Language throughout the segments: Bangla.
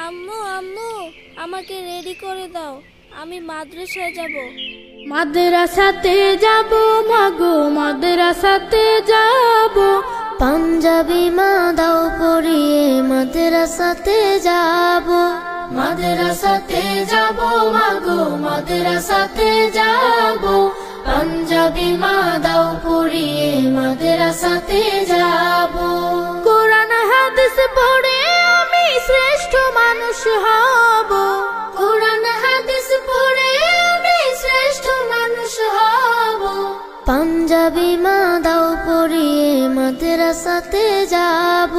আম্মু আম্মু আমাকে রেডি করে দাও, আমি মাদ্রাসায় যাব। মাদ্রাসাতে যাব মাগো, মাদ্রাসাতে যাব। পাঞ্জাবি মা দাও পরিয়ে মাদ্রাসাতে যাব। মাদ্রাসাতে যাব মাগো, মাদ্রাসাতে যাব। পাঞ্জাবি মা দাও পরিয়ে মাদ্রাসাতে যাব। কোরআন হাদিস পড়ে আমি শ্রেষ্ঠ মানুষ হব। কোরআন হাদিস পড়ে আমি শ্রেষ্ঠ মানুষ হব। পাঞ্জাবি মা দাও পরিয়ে মাদ্রাসাতে যাব।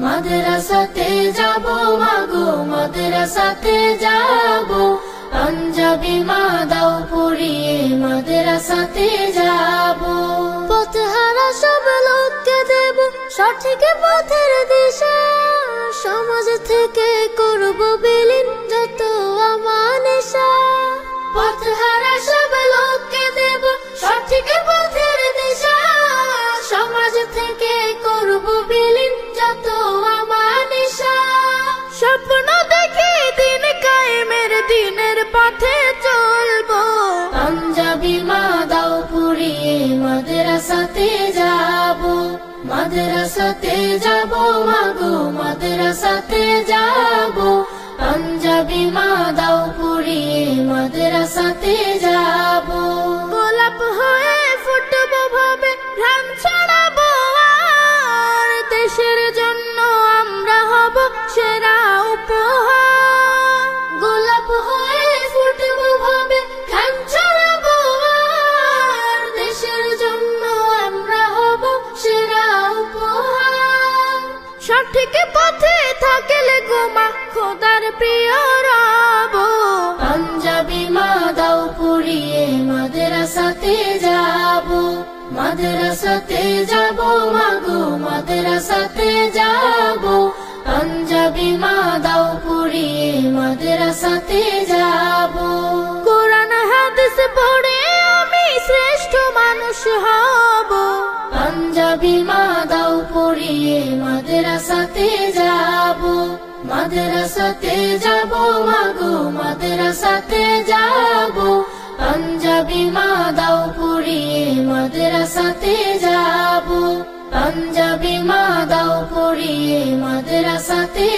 মাদ্রাসাতে যাব মাগো, মাদ্রাসাতে যাব। পাঞ্জাবি মা দাও পরিয়ে মাদ্রাসাতে যাব। পথহারা সব লোককে দেব সঠিক পথের দিশা। সমাজ থেকে করব বিলীন যত আমানিশা। পথহারা সব লোককে দেব সঠিক পথের দিশা। সমাজ থেকে করব বিলীন যত আমানিশা। স্বপ্ন দেখি দিন কায়েমের, দিনের পথে চলবো। পাঞ্জাবি মা দাও পরিয়ে মাদ্রাসাতে যাব। মাদ্রাসাতে যাব মাগো, মাদ্রাসাতে যাব। পাঞ্জাবি মা দাও পরিয়ে মাদ্রাসাতে যাব। গোলাপ হয়ে ফুটবো ভাবে ঘাম ছড়াবো আর। দেশের জন্য আমরা হব সেরা উপহার। গোলাপ হয়ে ফুটবো ভাবে ঘাম ছড়াবো আর। দেশের জন্য আমরা হব সেরা উপহার। সঠিক পথে থাকলে গোমা খোদার প্রিয় রব। পাঞ্জাবি মা দাও পরিয়ে মাদ্রাসাতে যাব। মাদ্রাসাতে যাব মাগো, মাদ্রাসাতে যাব। পাঞ্জাবি মা দাও পরিয়ে মাদ্রাসাতে যাব। কোরআন হাদিস পড়ে আমি শ্রেষ্ঠ মানুষ হব। পাঞ্জাবি মা দাও পরিয়ে মাদ্রাসাতে যাব। মাদ্রাসাতে যাব মাগো, মাদ্রাসাতে যাব। পাঞ্জাবি মা দাও পরিয়ে মাদ্রাসাতে যাব। পাঞ্জাবি মা দাও পরিয়ে মাদ্রাসাতে